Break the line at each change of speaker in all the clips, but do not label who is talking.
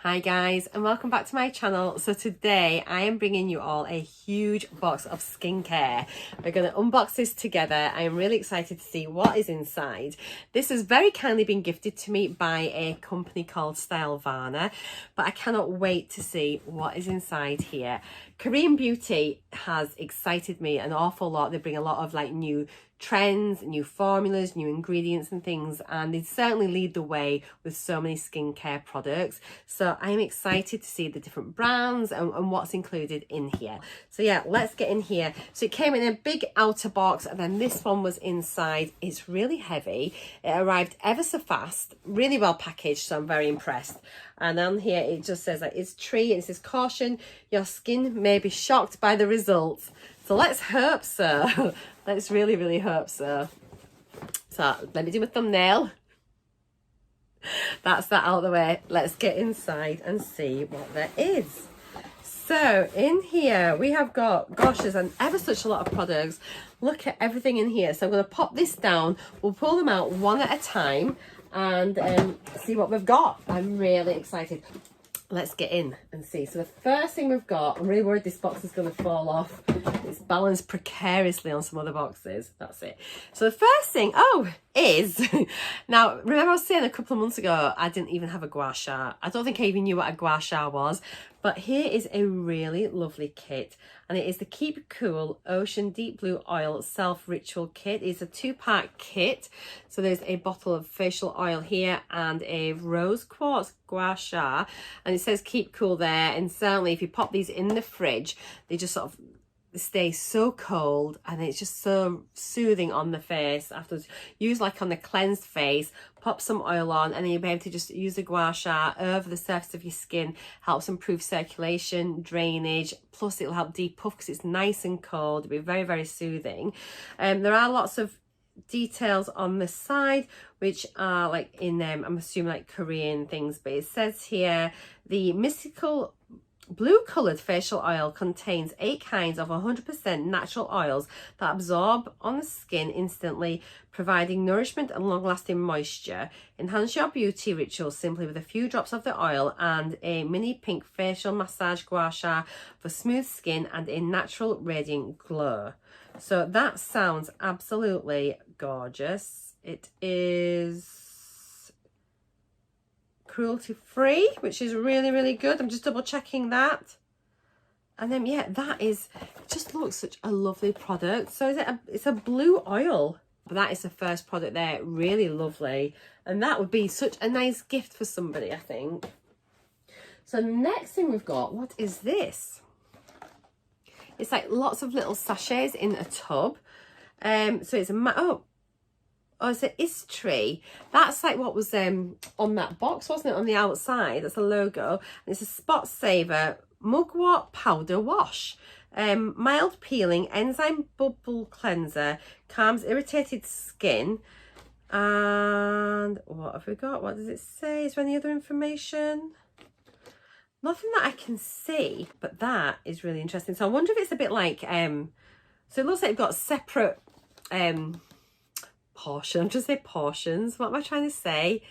Hi guys, and welcome back to my channel. So today I am bringing you all a huge box of skincare. We're going to unbox this together. I am really excited to see what is inside. This has very kindly been gifted to me by a company called Stylevana, but I cannot wait to see what is inside here. Korean beauty has excited me an awful lot. They bring a lot of new trends, new formulas, new ingredients and things, and they certainly lead the way with so many skincare products. So I'm excited to see the different brands and what's included in here. So yeah, let's get in here. So it came in a big outer box, and then this one was inside. It's really heavy. It arrived ever so fast, really well packaged, so I'm very impressed. And on here it just says that it's tree, and it says caution, your skin may be shocked by the results. So let's hope so. Let's really hope so. So let me do a thumbnail. That's that out of the way. Let's get inside and see what there is. So in here we have got, gosh, there's ever such a lot of products. Look at everything in here. So I'm going to pop this down. We'll pull them out one at a time and see what we've got. I'm really excited. Let's get in and see. So the first thing we've got, I'm really worried this box is going to fall off. It's balanced precariously on some other boxes. That's it. So the first thing, is, now remember I was saying a couple of months ago I didn't even have a gua sha. I don't think I even knew what a gua sha was, but here is a really lovely kit, and it is the Keep Cool Ocean Deep Blue Oil Self Ritual Kit. It's a 2-pack kit. So there's a bottle of facial oil here and a rose quartz gua sha, and it says Keep Cool there, and certainly if you pop these in the fridge they just sort of stay so cold, and it's just so soothing on the face afterwards. Use like on the cleansed face, pop some oil on, and then you'll be able to just use the gua sha over the surface of your skin. Helps improve circulation, drainage, plus it'll help depuff because it's nice and cold. It'll be very soothing. There are lots of details on the side which are like in I'm assuming like Korean things, but it says here the mystical blue coloured facial oil contains 8 kinds of 100% natural oils that absorb on the skin instantly, providing nourishment and long-lasting moisture. Enhance your beauty ritual simply with a few drops of the oil and a mini pink facial massage gua sha for smooth skin and a natural radiant glow. So that sounds absolutely gorgeous. It is cruelty free, which is really good. I'm just double checking that. And then yeah, that is, it just looks such a lovely product. So it's a blue oil, but that is the first product there. Really lovely, and that would be such a nice gift for somebody, I think. So next thing we've got, what is this? It's like lots of little sachets in a tub. So it's a it's an Istree. That's like what was on that box, wasn't it? On the outside, that's a logo. And it's a spot saver mugwort powder wash. Mild peeling, enzyme bubble cleanser, calms irritated skin. And what have we got? What does it say? Is there any other information? Nothing that I can see, but that is really interesting. So I wonder if it's a bit like so it looks like you've got separate portion. I'm just say portions. What am I trying to say?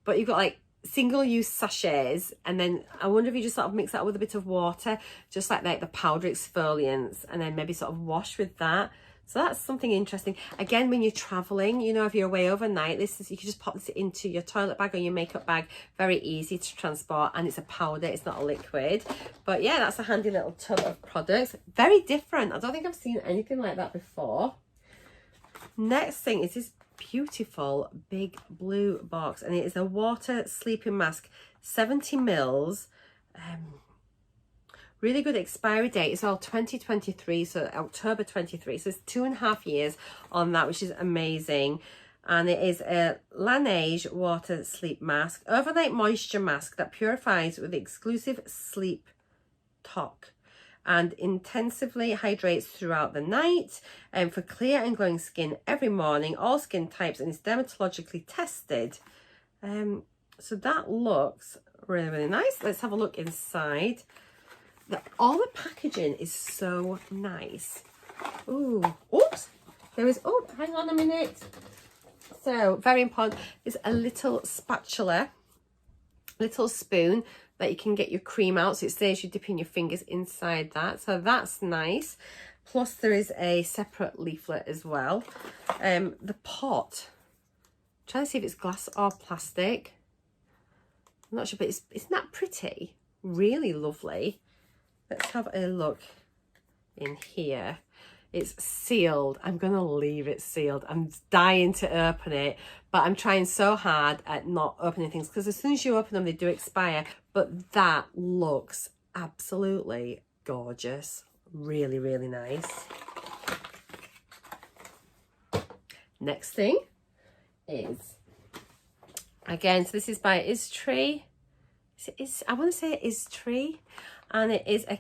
But you've got like single-use sachets, and then I wonder if you just sort of mix that with a bit of water, just like the powder exfoliants, and then maybe sort of wash with that. So that's something interesting. Again, when you're traveling, you know, if you're away overnight, you can just pop this into your toilet bag or your makeup bag. Very easy to transport, and it's a powder, it's not a liquid. But yeah, that's a handy little tub of products. Very different. I don't think I've seen anything like that before. Next thing is this beautiful big blue box, and it is a water sleeping mask, 70 mils. Really good expiry date. It's all 2023, so October 23. So it's 2.5 years on that, which is amazing. And it is a Laneige water sleep mask, overnight moisture mask that purifies with exclusive sleep talc and intensively hydrates throughout the night, and for clear and glowing skin every morning, all skin types, and it's dermatologically tested. So that looks really nice. Let's have a look inside. All the packaging is so nice. Ooh, oops, there is, oh, hang on a minute. So very important, there's a little spatula little spoon that you can get your cream out, so it saves you dipping your fingers inside that, so that's nice. Plus there is a separate leaflet as well. The pot, I'm trying to see if it's glass or plastic, I'm not sure, but isn't that pretty? Really lovely. Let's have a look in here. It's sealed. I'm gonna leave it sealed. I'm dying to open it, but I'm trying so hard at not opening things, because as soon as you open them, they do expire. But that looks absolutely gorgeous. Really, really nice. Next thing is, again, so this is by Istree. I want to say it is Tree, and it is a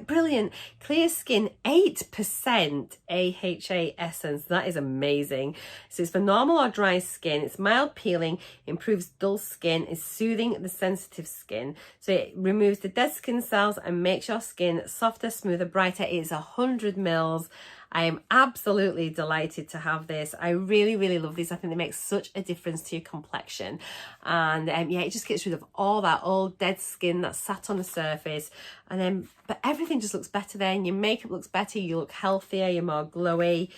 brilliant clear skin 8% AHA essence. That is amazing. So it's for normal or dry skin. It's mild peeling, improves dull skin, is soothing the sensitive skin. So it removes the dead skin cells and makes your skin softer, smoother, brighter. It is 100 mils. I am absolutely delighted to have this. I really, really love these. I think they make such a difference to your complexion. And yeah, it just gets rid of all that old dead skin that sat on the surface. And then, but everything just looks better then. Your makeup looks better. You look healthier. You're more glowy.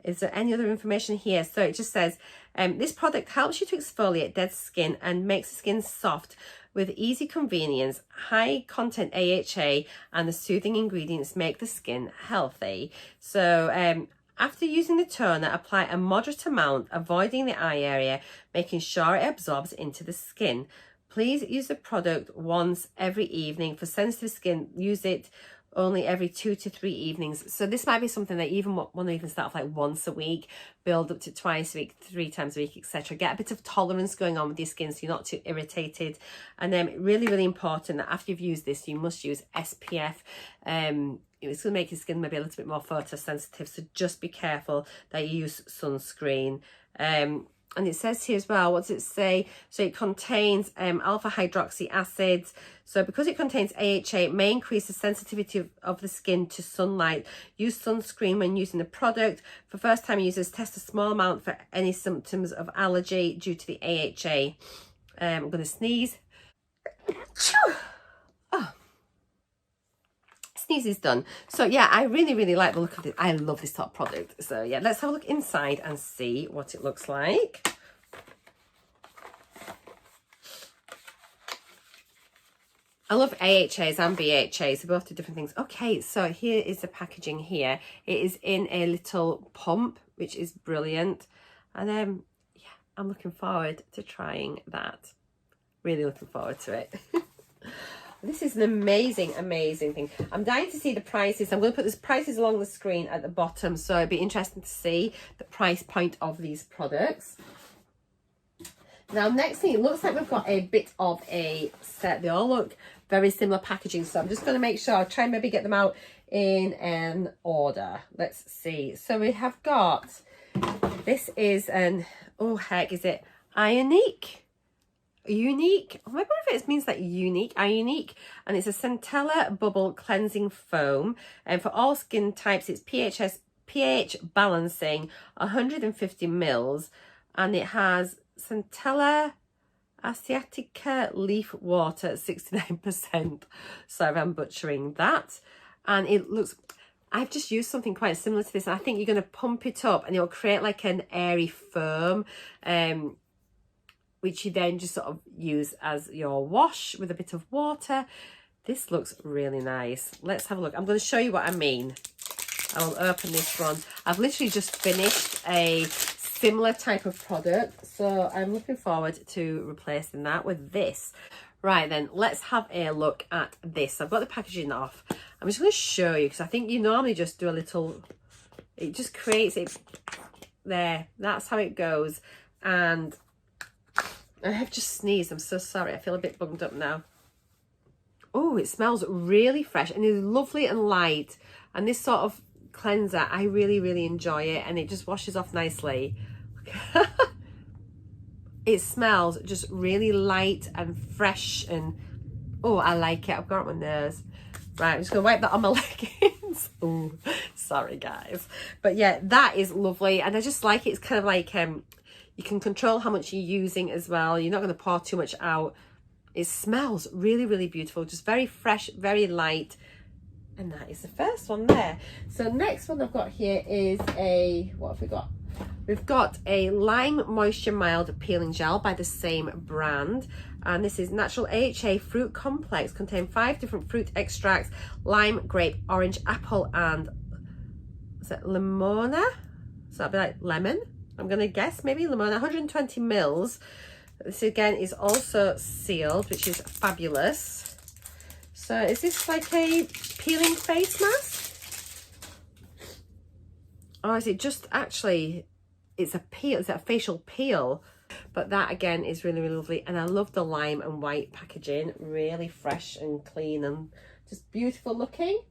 Is there any other information here? So it just says, this product helps you to exfoliate dead skin and makes the skin soft with easy convenience. High content AHA and the soothing ingredients make the skin healthy. So after using the toner, apply a moderate amount, avoiding the eye area, making sure it absorbs into the skin. Please use the product once every evening. For sensitive skin, use it only every 2 to 3 evenings. So this might be something that even want to even start off like once a week, build up to twice a week, 3 times a week, etc. Get a bit of tolerance going on with your skin so you're not too irritated. And then really, really important that after you've used this, you must use SPF. It's going to make your skin maybe a little bit more photosensitive, so just be careful that you use sunscreen. And it says here as well, what does it say? So it contains alpha hydroxy acids. So because it contains AHA, it may increase the sensitivity of the skin to sunlight. Use sunscreen when using the product. For first time users, test a small amount for any symptoms of allergy due to the AHA. I'm going to sneeze. Oh. Sneeze is done. So yeah, I really, really like the look of it. I love this top product. So yeah, let's have a look inside and see what it looks like. I love AHAs and BHAs. They both do different things. Okay, so here is the packaging here. It is in a little pump, which is brilliant. And yeah, I'm looking forward to trying that. Really looking forward to it. This is an amazing, amazing thing. I'm dying to see the prices. I'm going to put the prices along the screen at the bottom, so it'd be interesting to see the price point of these products. Now, next thing, it looks like we've got a bit of a set. They all look very similar packaging, so I'm just going to make sure, I'll try and maybe get them out in an order. Let's see. So we have got, this is an, oh heck, is it Ionique? Unique, oh, I wonder if it means that unique, Ionique, and it's a Centella Bubble Cleansing Foam, and for all skin types it's pH balancing, 150 mils, and it has Centella Asiatica leaf water, 69%. Sorry, I'm butchering that. And it looks, I've just used something quite similar to this, and I think you're going to pump it up and it'll create like an airy foam, which you then just sort of use as your wash with a bit of water. This looks really nice. Let's have a look. I'm going to show you what I mean. I'll open this one. I've literally just finished a similar type of product, so I'm looking forward to replacing that with this. Right then, let's have a look at this. I've got the packaging off. I'm just going to show you, because I think you normally just do a little, it just creates it there. That's how it goes. And I have just sneezed. I'm so sorry. I feel a bit bunged up now. Oh, it smells really fresh and is lovely and light. And this sort of cleanser, I really, really enjoy it. And it just washes off nicely. It smells just really light and fresh. And oh, I like it. I've got it on my nose. Right, I'm just going to wipe that on my leggings. Oh, sorry, guys. But yeah, that is lovely. And I just like it. It's kind of like... you can control how much you're using as well. You're not going to pour too much out. It smells really, really beautiful, just very fresh, very light. And that is the first one there. So next one I've got here is a, what have we got? We've got a Lime Moisture Mild Peeling Gel by the same brand. And this is Natural AHA Fruit Complex. Contain 5 different fruit extracts: lime, grape, orange, apple, and is it limona? So that'd be like lemon. I'm going to guess maybe limona. 120 mils. This again is also sealed, which is fabulous. So is this like a peeling face mask? Or is it just actually, it's a peel, it's a facial peel? But that again is really, really lovely. And I love the lime and white packaging. Really fresh and clean and just beautiful looking.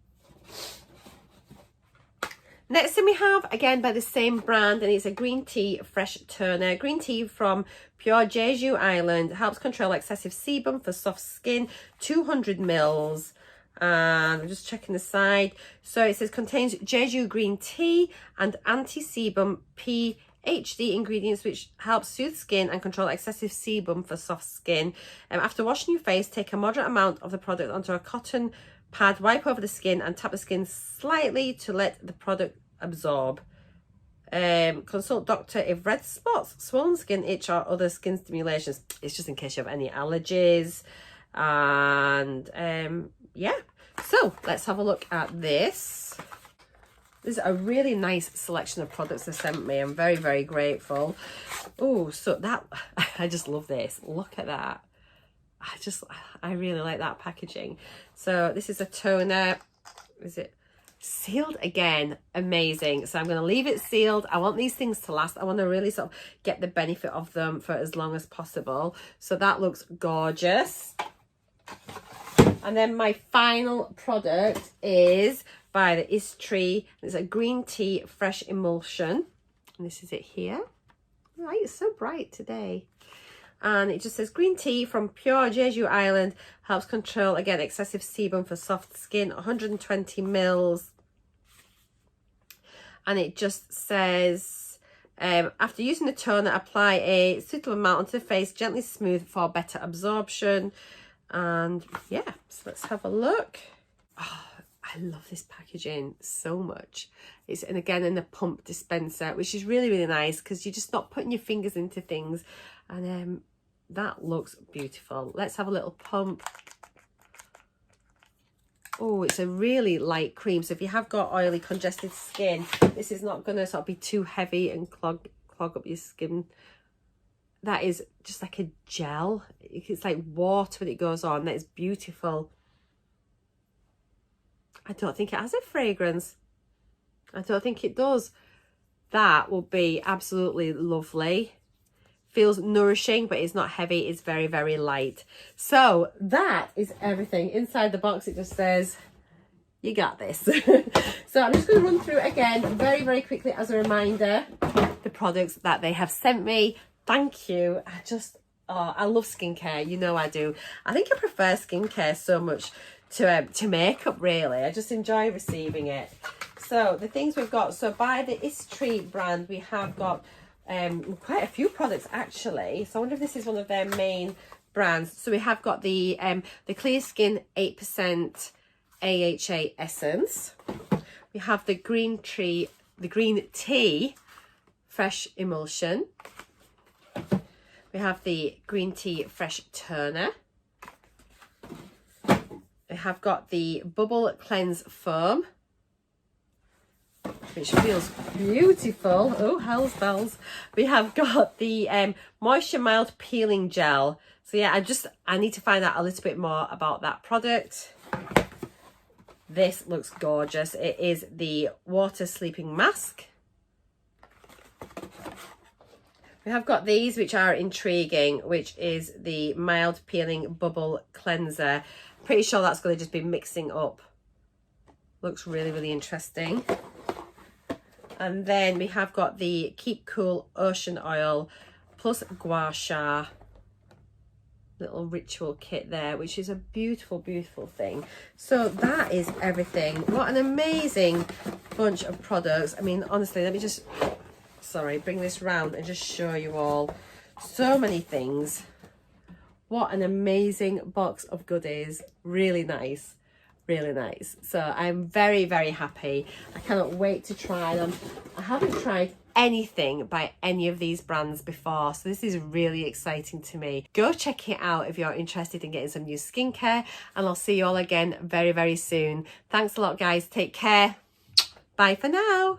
Next thing we have, again by the same brand, and it's a green tea fresh toner. Green tea from pure Jeju Island, helps control excessive sebum for soft skin, 200 mils. And I'm just checking the side. So it says contains Jeju green tea and anti-sebum PhD ingredients, which helps soothe skin and control excessive sebum for soft skin. After washing your face, take a moderate amount of the product onto a cotton pad, wipe over the skin and tap the skin slightly to let the product absorb. Consult doctor if red spots, swollen skin, itch or other skin stimulations. It's just in case you have any allergies. And yeah, so let's have a look at this. This is a really nice selection of products they sent me. I'm very, very grateful. Oh, so that, I just love this. Look at that. I really like that packaging. So this is a toner. Is it sealed again? Amazing. So I'm going to leave it sealed. I want these things to last. I want to really sort of get the benefit of them for as long as possible. So that looks gorgeous. And then my final product is by the Istree. It's a green tea fresh emulsion. And this is it here. Right, it's so bright today. And it just says green tea from pure Jeju Island, helps control again excessive sebum for soft skin, 120 mils. And it just says after using the toner, apply a suitable amount onto the face, gently smooth for better absorption. And yeah, so let's have a look. Oh, I love this packaging so much. It's, and again, in the pump dispenser, which is really, really nice because you're just not putting your fingers into things. And that looks beautiful. Let's have a little pump. Oh, it's a really light cream. So if you have got oily, congested skin, this is not going to sort of be too heavy and clog up your skin. That is just like a gel. It's like water when it goes on. That is beautiful. I don't think it has a fragrance. I don't think it does. That will be absolutely lovely. Feels nourishing, but it's not heavy. It's very, very light. So that is everything. Inside the box, it just says, you got this. So I'm just going to run through again very, very quickly as a reminder, the products that they have sent me. Thank you. I love skincare. You know I do. I think I prefer skincare so much to makeup, really. I just enjoy receiving it. So the things we've got. So by the Istree brand, we have got quite a few products actually. So I wonder if this is one of their main brands. So we have got the Clear Skin 8% AHA Essence. We have the green tea fresh emulsion. We have the green tea fresh toner. We have got the bubble cleanse foam, which feels beautiful. Oh, hell's bells. We have got the moisture mild peeling gel. So yeah, I need to find out a little bit more about that product. This looks gorgeous. It is the water sleeping mask. We have got these, which are intriguing, which is the mild peeling bubble cleanser. Pretty sure that's going to just be mixing up. Looks really, really interesting. And then we have got the Keep Cool Ocean Oil plus Gua Sha little ritual kit there, which is a beautiful, beautiful thing. So that is everything. What an amazing bunch of products. I mean, honestly, let me just, bring this round and just show you all so many things. What an amazing box of goodies. Really nice. Really nice. So I'm very, very happy. I cannot wait to try them. I haven't tried anything by any of these brands before, so this is really exciting to me. Go check it out if you're interested in getting some new skincare, and I'll see you all again very, very soon. Thanks a lot, guys. Take care. Bye for now.